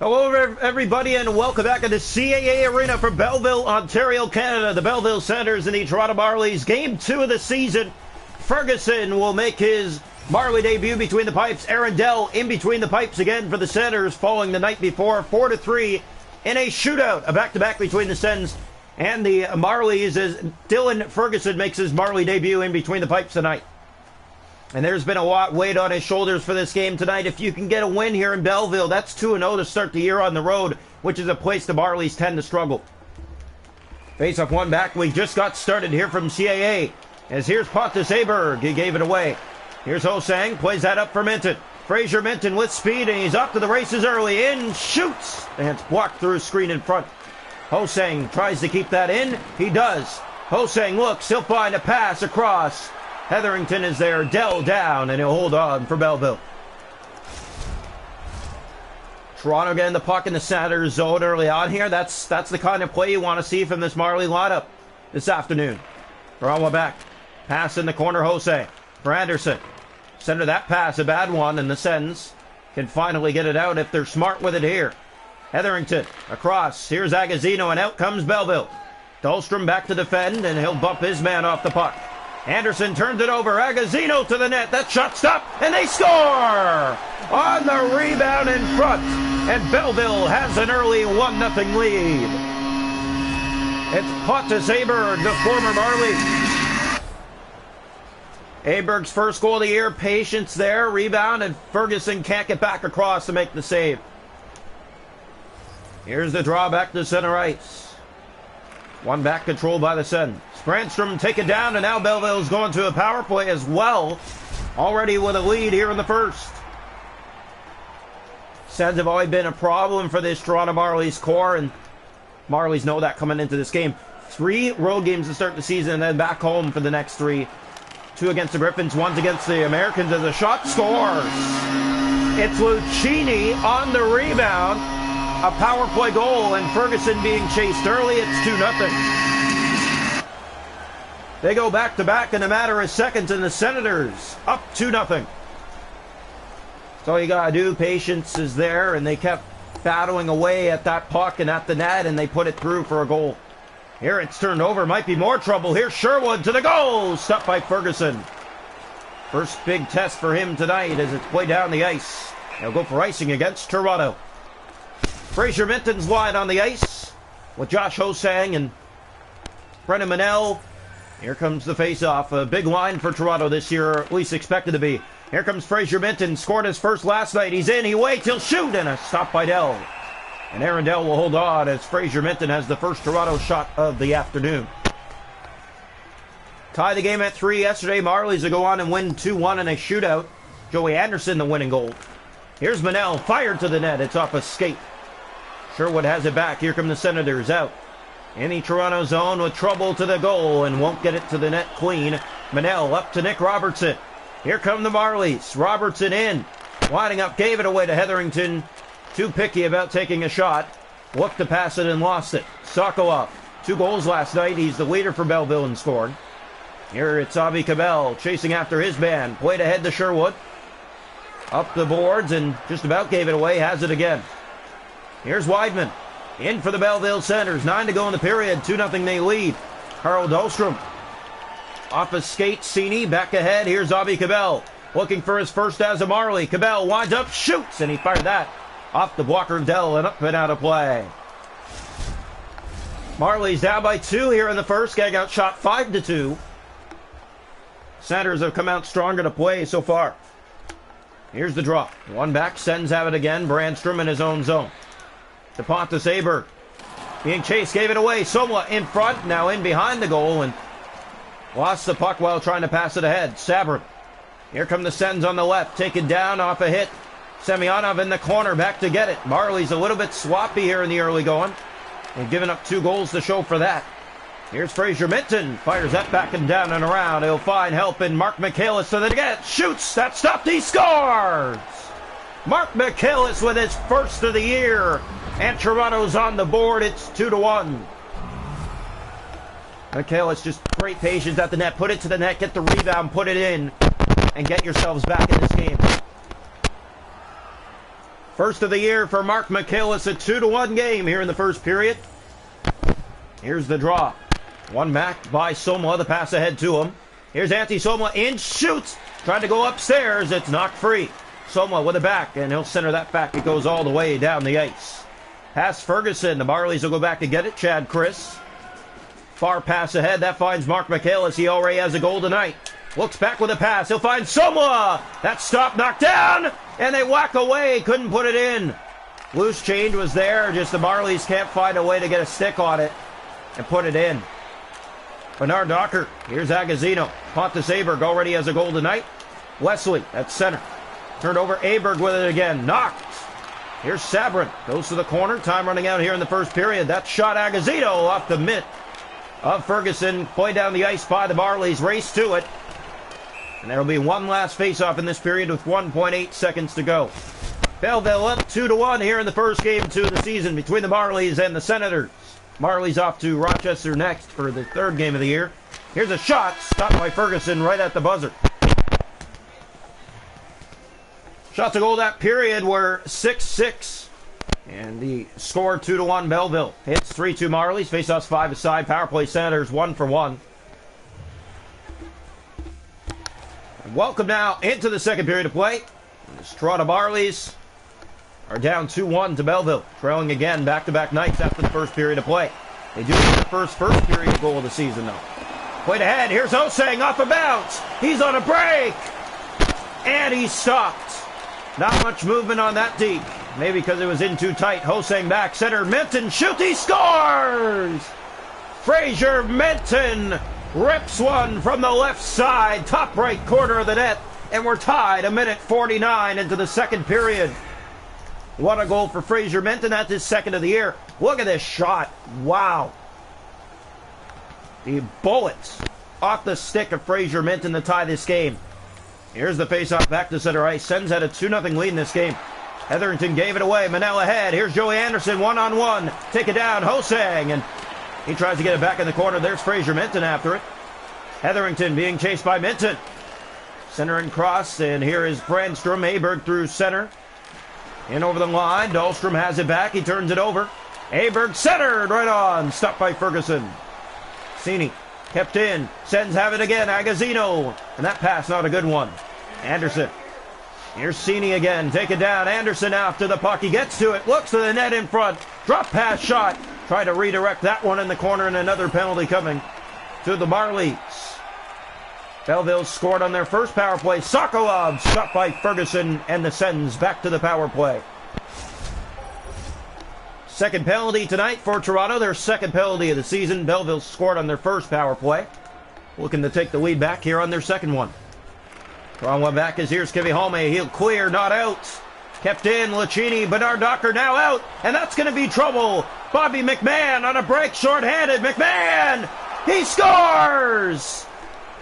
Hello, everybody, and welcome back to the CAA Arena for Belleville, Ontario, Canada. The Belleville Senators and the Toronto Marlies. Game 2 of the season. Ferguson will make his Marley debut between the pipes. Aaron Dell in between the pipes again for the Senators, following the night before 4-3 in a shootout. A back-to-back between the Sens and the Marlies as Dylan Ferguson makes his Marley debut in between the pipes tonight. And there's been a lot weight on his shoulders for this game tonight. If you can get a win here in Belleville, that's 2-0 to start the year on the road, which is a place the Marlies tend to struggle. Face off one back. We just got started here from CAA. As here's Pontus Aberg. He gave it away. Here's Hosang. Plays that up for Minton. Fraser Minton with speed, and he's off to the races early. In, shoots. And it's blocked through a screen in front. Hosang tries to keep that in. He does. Hosang looks. He'll find a pass across. Hetherington is there, Dell down, and he'll hold on for Belleville. Toronto getting the puck in the Senators zone early on here. That's the kind of play you want to see from this Marley lineup this afternoon. Toronto back. Pass in the corner, Jose. For Anderson. Center that pass, a bad one, and the Sens can finally get it out if they're smart with it here. Hetherington across. Here's Agazino, and out comes Belleville. Dahlstrom back to defend, and he'll bump his man off the puck. Anderson turns it over. Agazino to the net. That shot stopped, and they score on the rebound in front. And Belleville has an early 1-0 lead. It's Pontus Aberg, the former Marley. Aberg's first goal of the year. Patience there. Rebound, and Ferguson can't get back across to make the save. Here's the draw back to center ice. One back controlled by the Sens. Brandstrom take it down, and now Belleville's going to a power play as well. Already with a lead here in the first. Sens have always been a problem for this Toronto Marlies core, and Marlies know that coming into this game. 3 road games to start the season, and then back home for the next 3. 2 against the Griffins, 1 against the Americans as a shot scores. It's Lucchini on the rebound. A power play goal, and Ferguson being chased early. It's 2-0. They go back-to-back in a matter of seconds, and the Senators up 2-0. That's all you got to do. Patience is there, and they kept battling away at that puck and at the net, and they put it through for a goal. Here it's turned over. Might be more trouble. Here's Sherwood to the goal. Stopped by Ferguson. First big test for him tonight as it's played down the ice. He'll go for icing against Toronto. Fraser Minton's wide on the ice with Josh Hosang and Brendan Manel. Here comes the face-off. A big line for Toronto this year, or at least expected to be. Here comes Fraser Minton. Scored his first last night. He's in. He waits. He'll shoot. And a stop by Dell. And Aaron Dell will hold on as Fraser Minton has the first Toronto shot of the afternoon. Tie the game at 3 yesterday. Marlies will go on and win 2-1 in a shootout. Joey Anderson the winning goal. Here's Manel. Fired to the net. It's off a skate. Sherwood has it back. Here come the Senators out. In the Toronto zone with trouble to the goal and won't get it to the net clean. Manel up to Nick Robertson. Here come the Marlies. Robertson in. Winding up, gave it away to Hetherington. Too picky about taking a shot. Looked to pass it and lost it. Sokolov. 2 goals last night. He's the leader for Belleville and scored. Here it's Avi Cabell chasing after his man. Played ahead to Sherwood. Up the boards and just about gave it away. Has it again. Here's Weidman. In for the Belleville Senators. 9 to go in the period. 2-0 they lead. Carl Dahlstrom. Off a skate. Cini back ahead. Here's Avi Cabell. Looking for his first as a Marley. Cabell winds up, shoots, and he fired that off the blocker of Dell and up and out of play. Marlies down by 2 here in the first. Getting outshot 5-2. Senators have come out stronger to play so far. Here's the draw. One back. Sens have it again. Brandstrom in his own zone. To Pontus Aberg. Being chased, gave it away. Somewhat in front, now in behind the goal, and lost the puck while trying to pass it ahead. Sabrin. Here come the Sens on the left. Taken down off a hit. Semyonov in the corner, back to get it. Marley's a little bit sloppy here in the early going. And giving up 2 goals to show for that. Here's Fraser Minton. Fires that back and down and around. He'll find help in Mark Michaelis so that again shoots. That stopped. He scores! Mark Michaelis with his first of the year. And Toronto's on the board. It's 2-1. Michaelis just great patience at the net. Put it to the net, get the rebound, put it in, and get yourselves back in this game. First of the year for Mark McHale. A 2-1 game here in the first period. Here's the draw. One back by Somla. The pass ahead to him. Here's Antti Somla in, shoots. Trying to go upstairs. It's knocked free. Somla with a back, and he'll center that back. It goes all the way down the ice. Pass Ferguson. The Marlies will go back to get it. Chad Chris. Far pass ahead. That finds Mark McHale. He already has a goal tonight. Looks back with a pass. He'll find Somla. That stop knocked down, and they whack away. Couldn't put it in. Loose change was there. Just the Marlies can't find a way to get a stick on it and put it in. Bernard Docker. Here's Agazino. Pontus Aberg already has a goal tonight. Wesley at center. Turned over. Aberg with it again. Knocked. Here's Sabrin. Goes to the corner. Time running out here in the first period. That shot Agazino off the mitt of Ferguson. Played down the ice by the Marlies. Race to it. And there will be one last face-off in this period with 1.8 seconds to go. Belleville up 2-1 here in the first game of the season between the Marlies and the Senators. Marlies off to Rochester next for the third game of the year. Here's a shot, stopped by Ferguson right at the buzzer. Shots to goal that period were 6-6. And the score 2-1 Belleville. Hits 3-2 Marlies. Face-offs 5-a-side. Power play Senators 1-for-1. Welcome now into the second period of play. The Toronto Marlies are down 2-1 to Belleville, trailing again back-to-back nights after the first period of play. They do get the first period goal of the season, though. Played ahead. Here's Hosang off a bounce. He's on a break. And he's stopped. Not much movement on that deep. Maybe because it was in too tight. Hosang back. Center. Minton shoots. He scores! Fraser Minton rips one from the left side. Top right corner of the net. And we're tied 1:49 into the second period. What a goal for Fraser Minton. That's his second of the year. Look at this shot. Wow. The bullets off the stick of Fraser Minton to tie this game. Here's the faceoff back to center ice. Sens had a 2-0 lead in this game. Hetherington gave it away. Manel ahead. Here's Joey Anderson one-on-one. Take it down. Hosang. And he tries to get it back in the corner. There's Fraser Minton after it. Hetherington being chased by Minton. Center and cross. And here is Brandstrom. Aberg through center. In over the line. Dahlstrom has it back. He turns it over. Aberg centered right on. Stopped by Ferguson. Cini kept in. Sens have it again. Agazino. And that pass not a good one. Anderson. Here's Cini again. Take it down. Anderson after the puck. He gets to it. Looks to the net in front. Drop pass shot. Try to redirect that one in the corner, and another penalty coming to the Marlies. Belleville scored on their first power play. Sokolov stopped by Ferguson, and the Sens back to the power play. Second penalty tonight for Toronto. Their second penalty of the season. Belleville scored on their first power play. Looking to take the lead back here on their second one. Drawing one back is here's Kivi Holme. He'll clear, not out. Kept in, Lucchini, Bernard Docker now out. And that's going to be trouble. Bobby McMahon on a break, short-handed. McMahon! He scores!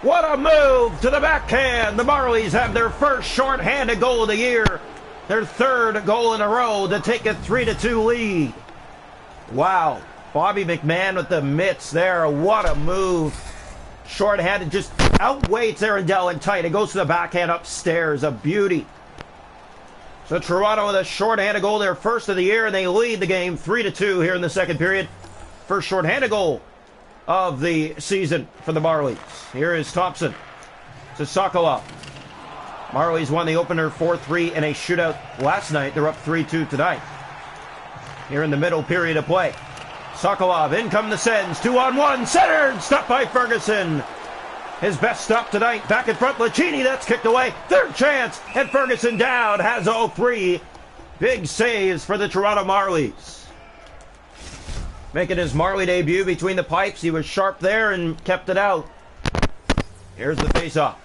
What a move to the backhand. The Marlies have their first short-handed goal of the year. Their third goal in a row to take a 3-2 lead. Wow. Bobby McMahon with the mitts there. What a move. Short-handed, just outweights Arundel and tight. It goes to the backhand upstairs. A beauty. So Toronto with a short-handed goal, their first of the year, and they lead the game 3-2 here in the second period. First short-handed goal of the season for the Marlies. Here is Thompson to Sokolov. Marlies won the opener 4-3 in a shootout last night. They're up 3-2 tonight. Here in the middle period of play. Sokolov, in come the Sens, 2-on-1, centered, stopped by Ferguson. His best stop tonight, back in front, Lucchini, that's kicked away. Third chance, and Ferguson down, has all three. Big saves for the Toronto Marlies. Making his Marley debut between the pipes, he was sharp there and kept it out. Here's the face-off.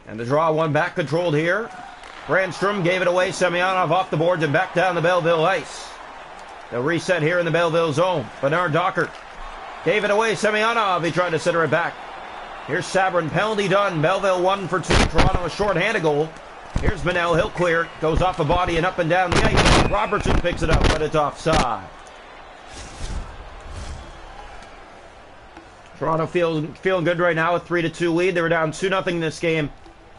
And the draw one back controlled here. Brandstrom gave it away, Semyonov off the boards and back down the Belleville ice. They'll reset here in the Belleville zone. Bernard Docker gave it away. Semyonov, he tried to center it back. Here's Sabrin, penalty done. Belleville 1 for 2. Toronto a short-handed goal. Here's Manel, he'll clear. Goes off the body and up and down the ice. Robertson picks it up, but it's offside. Toronto feeling good right now with 3-2 lead. They were down 2-0 this game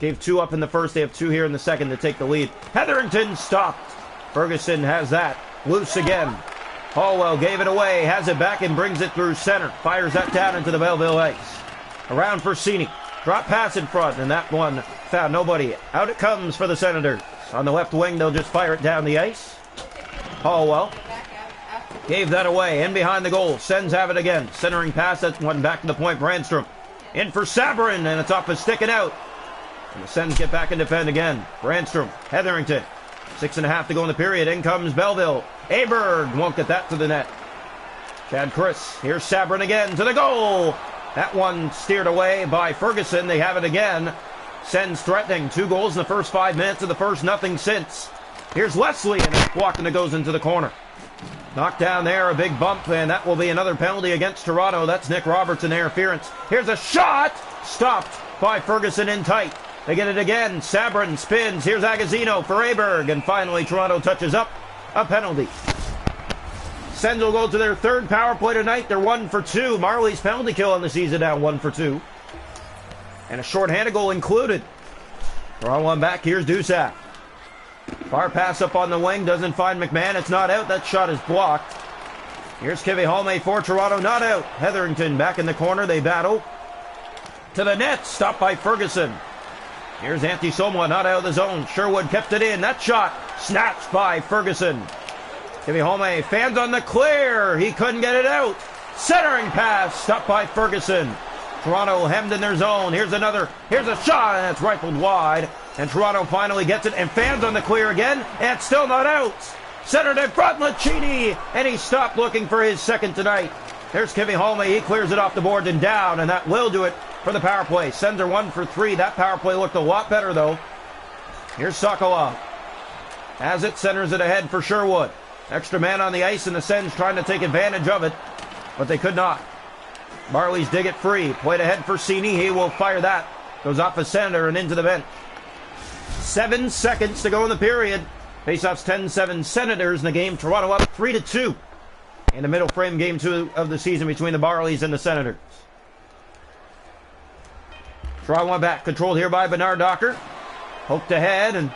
Gave 2 up in the first. They have 2 here in the second to take the lead. Hetherington stopped. Ferguson has that. Loose again. Hallwell gave it away. Has it back and brings it through center. Fires that down into the Belleville ice. Around for Seney. Drop pass in front, and that one found nobody. Out it comes for the Senators. On the left wing, they'll just fire it down the ice. Hallwell gave that away. In behind the goal. Sens have it again. Centering pass. That one back to the point. Brandstrom. In for Sabrin, and it's off a stick and out. And the Sens get back and defend again. Brandstrom. Hetherington. 6.5 to go in the period. In comes Belleville. Aberg won't get that to the net. Chad Chris. Here's Sabrin again to the goal. That one steered away by Ferguson. They have it again. Sens threatening. 2 goals in the first 5 minutes of the first, nothing since. Here's Wesley, and it's blocked, and it goes into the corner. Knocked down there, a big bump, and that will be another penalty against Toronto. That's Nick Robertson interference. Here's a shot! Stopped by Ferguson in tight. They get it again. Sabrin spins. Here's Agazino for Aberg, and finally Toronto touches up a penalty. Sens will go to their 3rd power play tonight. They're 1 for 2. Marlies penalty kill on the season now 1 for 2. And a short-handed goal included. Draw one back. Here's Dusak. Far pass up on the wing. Doesn't find McMahon. It's not out. That shot is blocked. Here's Kevin Holme for Toronto. Not out. Hetherington back in the corner. They battle. To the net. Stopped by Ferguson. Here's Antti Somla. Not out of the zone. Sherwood kept it in. That shot snatched by Ferguson. Kevin Holme fans on the clear. He couldn't get it out. Centering pass. Stopped by Ferguson. Toronto hemmed in their zone. Here's another. Here's a shot, and it's rifled wide. And Toronto finally gets it, and fans on the clear again, and it's still not out. Centered in front, Lucchini, and he stopped looking for his second tonight. There's Kevin Holme. He clears it off the board and down, and that will do it for the power play. Sens are 1 for 3. That power play looked a lot better, though. Here's Sokolov. Has it, centers it ahead for Sherwood. Extra man on the ice, and the Sens trying to take advantage of it, but they could not. Marlies dig it free. Played ahead for Seney. He will fire that. Goes off a center and into the bench. 7 seconds to go in the period. Faceoffs 10-7 Senators in the game. Toronto up 3-2 in the middle frame game 2 of the season between the Marlies and the Senators. Draw one back. Controlled here by Bernard Docker. Poked ahead, and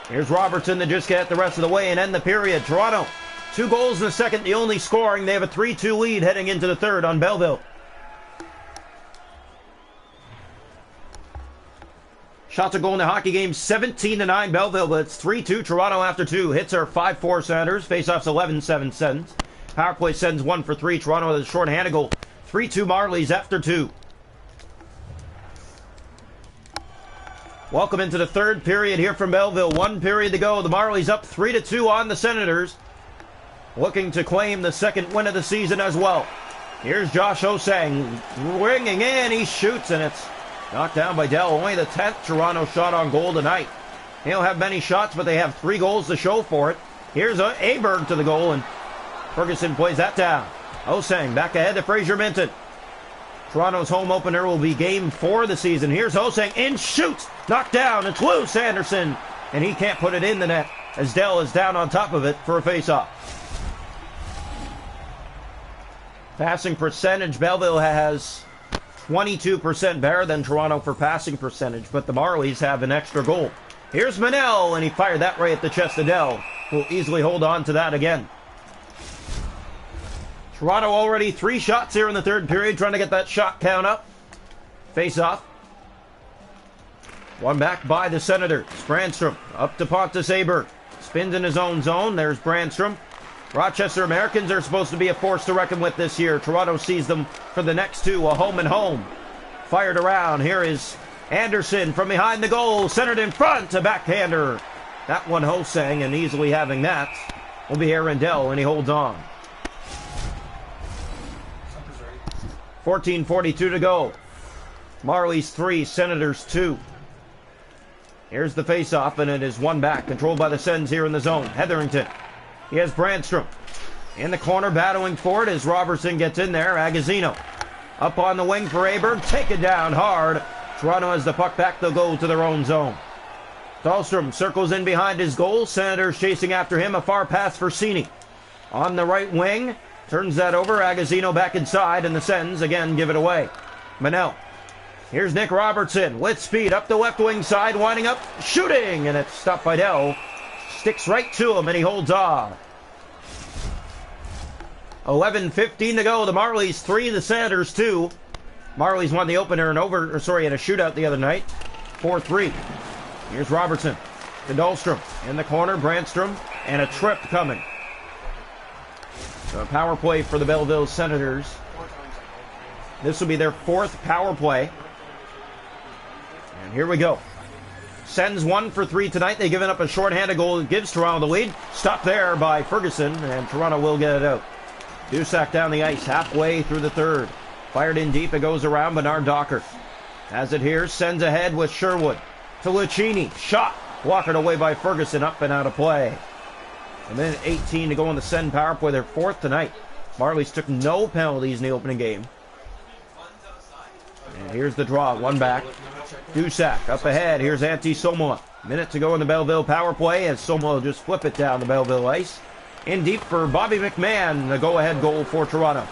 here's Robertson to just get the rest of the way and end the period. Toronto, 2 goals in the second, the only scoring. They have a 3-2 lead heading into the third on Belleville. Shots are going to hockey game 17-9 Belleville, but it's 3-2 Toronto after 2. Hits are 5-4 Senators. Faceoffs 11-7 Sens. Power play Sens 1 for 3. Toronto with a short-handed goal. 3-2 Marlies after 2. Welcome into the third period here from Belleville. 1 period to go. The Marlies up 3-2 on the Senators. Looking to claim the second win of the season as well. Here's Josh Osang ringing in. He shoots, and it's knocked down by Dell. Only the 10th Toronto shot on goal tonight. They don't have many shots, but they have 3 goals to show for it. Here's Aberg to the goal, and Ferguson plays that down. Osang back ahead to Fraser Minton. Toronto's home opener will be game 4 of the season. Here's Osang in, shoots, knocked down. It's loose, Anderson, and he can't put it in the net as Dell is down on top of it for a face-off. Passing percentage, Belleville has 22% better than Toronto for passing percentage, but the Marlies have an extra goal. Here's Manel, and he fired that right at the chest of Dell. Will easily hold on to that again. Toronto already 3 shots here in the third period, trying to get that shot count up. Face off. One back by the Senators. Brandstrom up to Pontus Aberg. Spins in his own zone. There's Brandstrom. Rochester Americans are supposed to be a force to reckon with this year. Toronto sees them for the next 2, a home and home. Fired around. Here is Anderson from behind the goal. Centered in front, a backhander. That one Hosang, and easily having that will be Aaron Dell, and he holds on. 14:42 to go. Marlies 3, Senators 2. Here's the face-off, and it is one back. Controlled by the Sens here in the zone. Hetherington. He has Brandstrom in the corner battling for it as Robertson gets in there. Agazino up on the wing for Aberg. Take it down hard. Toronto has the puck back. They'll go to their own zone. Dahlstrom circles in behind his goal. Senators chasing after him. A far pass for Seney. On the right wing. Turns that over. Agazino back inside, and the Sens again give it away. Manel Here's Nick Robertson with speed up the left wing side, winding up, shooting, and it's stopped by Dell. Sticks right to him, and he holds off. 11:15 to go. The Marlies 3, the Senators 2. Marlies won the opener in a shootout the other night, 4-3. Here's Robertson to Dahlstrom in the corner, Brandstrom, and a trip coming. So a power play for the Belleville Senators. This will be their 4th power play. And here we go. Sens 1 for 3 tonight. They've given up a shorthanded goal that gives Toronto the lead. Stopped there by Ferguson, and Toronto will get it out. Dusak down the ice halfway through the third. Fired in deep. It goes around Bernard Docker. Has it here. Sends ahead with Sherwood to Lucchini. Shot. Walkered away by Ferguson. Up and out of play. A minute 18 to go on the Sen power play. Their 4th tonight. Marlies took no penalties in the opening game. And here's the draw. One back. Dusak up ahead. Here's Antti Somola. Minute to go in the Belleville power play as Somola will just flip it down the Belleville ice. In deep for Bobby McMahon. The go-ahead goal for Toronto.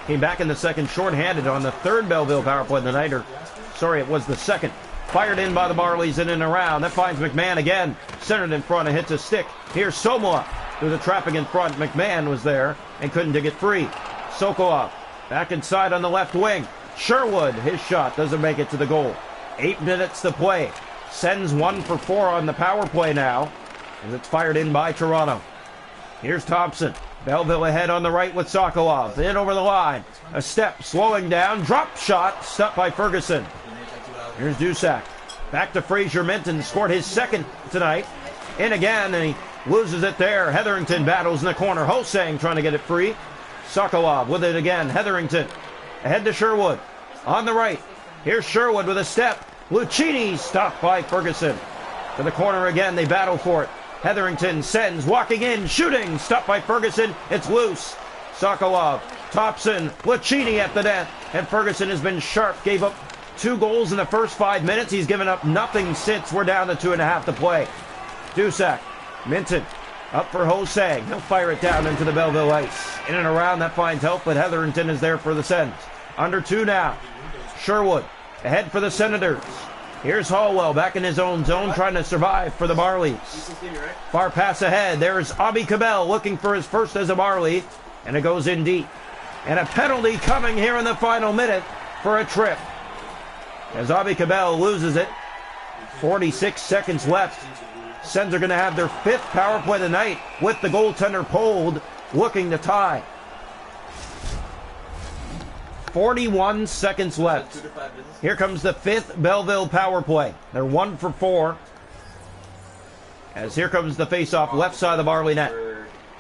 Came back in the second shorthanded on the 3rd Belleville power play of the night. It was the 2nd. Fired in by the Marlies in and around. That finds McMahon again. Centered in front and hits a stick. Here's Somola through the trapping in front. McMahon was there and couldn't dig it free. Sokolov back inside on the left wing. Sherwood, his shot doesn't make it to the goal. 8 minutes to play. Sens 1 for 4 on the power play now as it's fired in by Toronto. Here's Thompson. Belleville ahead on the right with Sokolov. In over the line. A step, slowing down. Drop shot, stopped by Ferguson. Here's Dusak. Back to Fraser Minton. Scored his 2nd tonight. In again, and he loses it there. Hetherington battles in the corner. Hosang trying to get it free. Sokolov with it again. Hetherington ahead to Sherwood. On the right. Here's Sherwood with a step. Lucchini stopped by Ferguson. To the corner again. They battle for it. Hetherington sends, walking in, shooting, stopped by Ferguson. It's loose. Sokolov, Thompson, Lucchini at the net. And Ferguson has been sharp. Gave up 2 goals in the first 5 minutes. He's given up nothing since. We're down to 2.5 to play. Dusak, Minton, up for Hosang. He'll fire it down into the Belleville ice. In and around, that finds help, but Hetherington is there for the Sens. Under 2 now. Sherwood, ahead for the Senators. Here's Hallwell back in his own zone, trying to survive for the Marlies. Far pass ahead. There's Abi Cabell looking for his first as a Marlie, and it goes in deep. And a penalty coming here in the final minute for a trip. As Abi Cabell loses it, 46 seconds left. Sens are going to have their 5th power play tonight with the goaltender pulled, looking to tie. 41 seconds left. Here comes the 5th Belleville power play. They're 1 for 4. As here comes the face-off left side of the Marley net.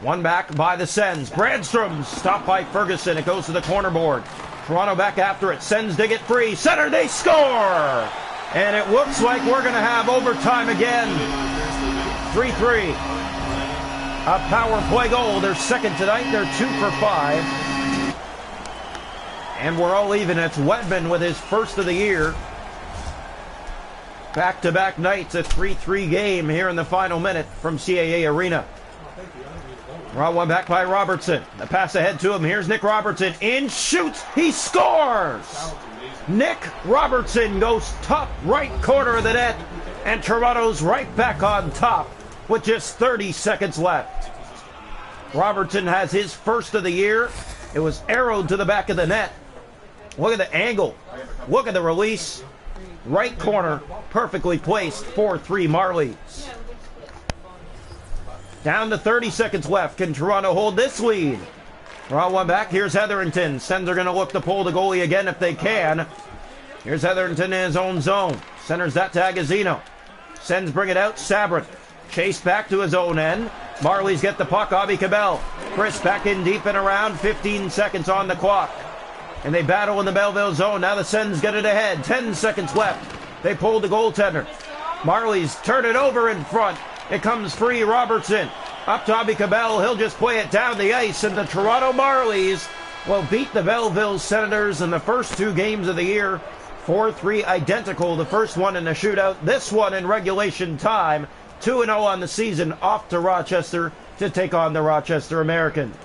One back by the Sens. Brandstrom stopped by Ferguson. It goes to the corner board. Toronto back after it. Sens dig it free. Center, they score! And it looks like we're going to have overtime again. 3-3. A power play goal. Their 2nd tonight. They're 2 for 5. And we're all even. It's Wedman with his 1st of the year. Back-to-back nights, a 3-3 game here in the final minute from CAA Arena. Raw one back by Robertson. The pass ahead to him. Here's Nick Robertson. In, shoots, he scores! Nick Robertson goes top right corner of the net. And Toronto's right back on top with just 30 seconds left. Robertson has his 1st of the year. It was arrowed to the back of the net. Look at the angle. Look at the release. Right corner, perfectly placed. 4-3 Marlies. Down to 30 seconds left. Can Toronto hold this lead? Raw one back. Here's Hetherington. Sens are going to look to pull the goalie again if they can. Here's Hetherington in his own zone. Centers that to Agazino. Sens bring it out. Sabrin. Chase back to his own end. Marlies get the puck. Abi Cabell. Chris back in deep and around. 15 seconds on the clock. And they battle in the Belleville zone. Now the Sens get it ahead. 10 seconds left. They pull the goaltender. Marlies turn it over in front. It comes free. Robertson. Up to Abi Cabell. He'll just play it down the ice. And the Toronto Marlies will beat the Belleville Senators in the first 2 games of the year. 4-3 identical. The first one in the shootout. This one in regulation time. 2-0 on the season. Off to Rochester to take on the Rochester Americans.